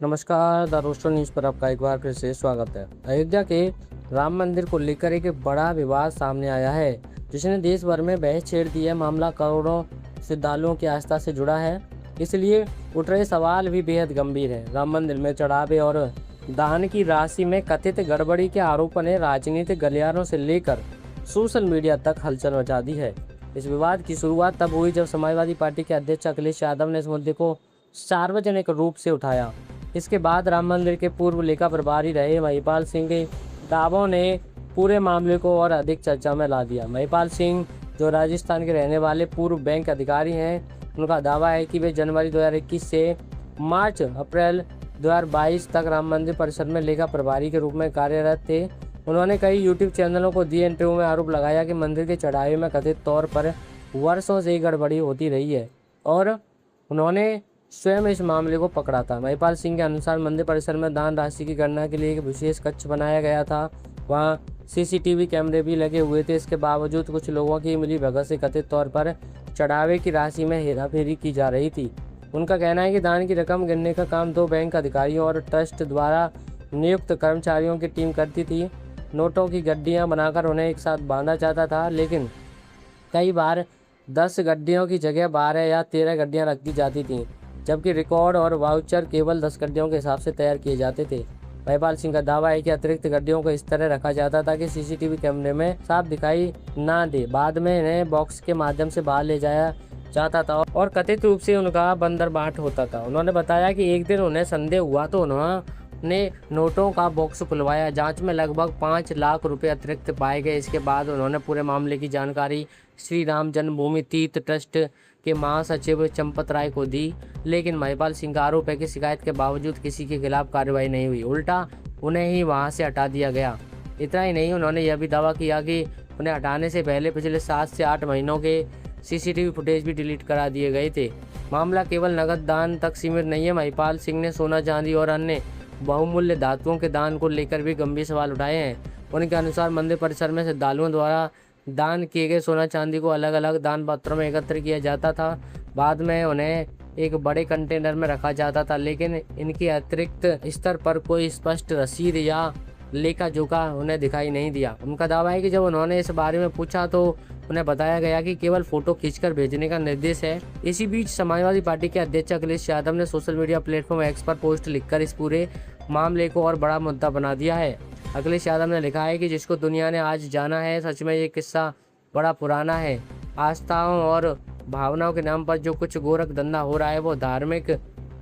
नमस्कार, the roster news पर आपका एक बार फिर से स्वागत है। अयोध्या के राम मंदिर को लेकर एक बड़ा विवाद सामने आया है, जिसने देश भर में बहस छेड़ दी है। मामला करोड़ों श्रद्धालुओं की आस्था से जुड़ा है, इसलिए उठ रहे सवाल भी बेहद गंभीर है। राम मंदिर में चढ़ावे और दान की राशि में कथित गड़बड़ी के आरोपों ने राजनीतिक गलियारों से लेकर सोशल मीडिया तक हलचल मचा दी है। इस विवाद की शुरुआत तब हुई जब समाजवादी पार्टी के अध्यक्ष अखिलेश यादव ने इस मुद्दे को सार्वजनिक रूप से उठाया। इसके बाद राम मंदिर के पूर्व लेखा प्रभारी रहे महिपाल सिंह के दावों ने पूरे मामले को और अधिक चर्चा में ला दिया। महिपाल सिंह, जो राजस्थान के रहने वाले पूर्व बैंक अधिकारी हैं, उनका दावा है कि वे जनवरी 2021 से मार्च अप्रैल 2022 तक राम मंदिर परिसर में लेखा प्रभारी के रूप में कार्यरत थे। उन्होंने कई यूट्यूब चैनलों को दिए इंटरव्यू में आरोप लगाया कि मंदिर के चढ़ावे में कथित तौर पर वर्षों से गड़बड़ी होती रही है और उन्होंने स्वयं इस मामले को पकड़ा था। महिपाल सिंह के अनुसार मंदिर परिसर में दान राशि की गणना के लिए एक विशेष कक्ष बनाया गया था। वहां सीसीटीवी कैमरे भी लगे हुए थे। इसके बावजूद कुछ लोगों की मिली भगत से कथित तौर पर चढ़ावे की राशि में हेराफेरी की जा रही थी। उनका कहना है कि दान की रकम गिनने का काम 2 बैंक अधिकारियों और ट्रस्ट द्वारा नियुक्त कर्मचारियों की टीम करती थी। नोटों की गड्डियाँ बनाकर उन्हें एक साथ बांधा जाता था, लेकिन कई बार 10 गड्डियों की जगह 12 या 13 गड्डियाँ रख दी जाती थीं, जबकि रिकॉर्ड और वाउचर केवल 10 गड्डियों के हिसाब से तैयार किए जाते थे। महिपाल सिंह का दावा है कि अतिरिक्त गड्डियों को इस तरह रखा जाता था कि सीसीटीवी कैमरे में साफ दिखाई ना दे। बाद में इन्हें बॉक्स के माध्यम से बाहर ले जाया जाता था और कथित रूप से उनका बंदरबाट होता था। उन्होंने बताया कि एक दिन उन्हें संदेह हुआ तो उन्होंने नोटों का बॉक्स खुलवाया। जांच में लगभग 5 लाख रुपए अतिरिक्त पाए गए। इसके बाद उन्होंने पूरे मामले की जानकारी श्री राम जन्मभूमि तीर्थ ट्रस्ट के महासचिव चंपत राय को दी, लेकिन महिपाल सिंह का आरोप है कि शिकायत के बावजूद किसी के खिलाफ कार्रवाई नहीं हुई, उल्टा उन्हें ही वहां से हटा दिया गया। इतना ही नहीं, उन्होंने यह भी दावा किया कि उन्हें हटाने से पहले पिछले 7 से 8 महीनों के सीसीटीवी फुटेज भी डिलीट करा दिए गए थे। मामला केवल नगद दान तक सीमित नहीं है। महिपाल सिंह ने सोना, चांदी और अन्य बहुमूल्य धातुओं के दान को लेकर भी गंभीर सवाल उठाए हैं। उनके अनुसार मंदिर परिसर में श्रद्धालुओं द्वारा दान किए गए सोना चांदी को अलग अलग दान पत्रों में एकत्र किया जाता था। बाद में उन्हें एक बड़े कंटेनर में रखा जाता था, लेकिन इनके अतिरिक्त स्तर पर कोई स्पष्ट रसीद या लेखा जोखा उन्हें दिखाई नहीं दिया। उनका दावा है कि जब उन्होंने इस बारे में पूछा तो उन्हें बताया गया कि केवल फोटो खींचकर भेजने का निर्देश है। इसी बीच समाजवादी पार्टी के अध्यक्ष अखिलेश यादव ने सोशल मीडिया प्लेटफॉर्म एक्स पर पोस्ट लिखकर इस पूरे मामले को और बड़ा मुद्दा बना दिया है। अखिलेश यादव ने लिखा है कि जिसको दुनिया ने आज जाना है, सच में ये किस्सा बड़ा पुराना है। आस्थाओं और भावनाओं के नाम पर जो कुछ गोरख धंधा हो रहा है वो धार्मिक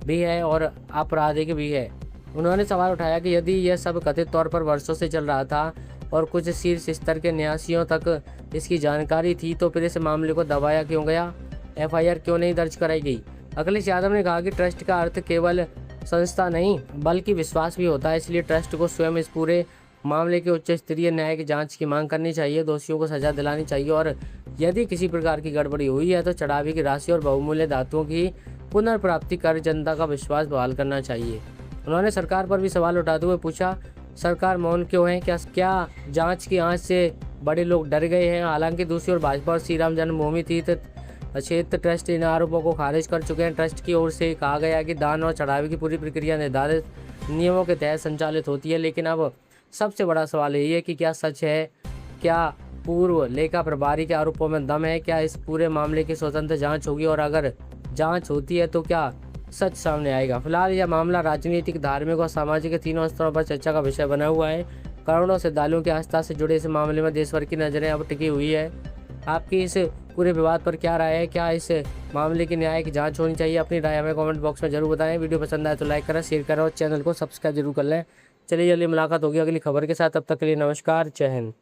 भी है और आपराधिक भी है। उन्होंने सवाल उठाया कि यदि यह सब कथित तौर पर वर्षों से चल रहा था और कुछ शीर्ष स्तर के न्यासियों तक इसकी जानकारी थी, तो फिर इस मामले को दबाया क्यों गया, FIR क्यों नहीं दर्ज कराई गई। अखिलेश यादव ने कहा कि ट्रस्ट का अर्थ केवल संस्था नहीं बल्कि विश्वास भी होता है, इसलिए ट्रस्ट को स्वयं इस पूरे मामले की उच्च स्तरीय न्यायिक जांच की मांग करनी चाहिए। दोषियों को सजा दिलानी चाहिए और यदि किसी प्रकार की गड़बड़ी हुई है तो चढ़ावे की राशि और बहुमूल्य धातुओं की पुनर्प्राप्ति कर जनता का विश्वास बहाल करना चाहिए। उन्होंने सरकार पर भी सवाल उठाते हुए पूछा, सरकार मौन क्यों है? क्या जांच की आंच से बड़े लोग डर गए हैं? हालांकि दूसरी ओर भाजपा और श्री राम जन्मभूमि तीर्थ क्षेत्र ट्रस्ट इन आरोपों को खारिज कर चुके हैं। ट्रस्ट की ओर से कहा गया है कि दान और चढ़ावे की पूरी प्रक्रिया निर्धारित नियमों के तहत संचालित होती है, लेकिन अब सबसे बड़ा सवाल यही है कि क्या सच है, क्या पूर्व लेखा प्रभारी के आरोपों में दम है, क्या इस पूरे मामले की स्वतंत्र जांच होगी और अगर जांच होती है तो क्या सच सामने आएगा। फिलहाल यह मामला राजनीतिक, धार्मिक और सामाजिक तीनों स्तरों पर चर्चा का विषय बना हुआ है। करोड़ों श्रद्धालुओं की आस्था से जुड़े इस मामले में देश भर की नजरें अब टिकी हुई है। आपकी इस पूरे विवाद पर क्या राय है? क्या इस मामले की न्यायिक जांच होनी चाहिए? अपनी राय हमें कमेंट बॉक्स में जरूर बताएं। वीडियो पसंद आए तो लाइक करें, शेयर करें और चैनल को सब्सक्राइब जरूर कर लें। चलिए जल्दी मुलाकात होगी अगली खबर के साथ। तब तक के लिए नमस्कार, जय हिंद।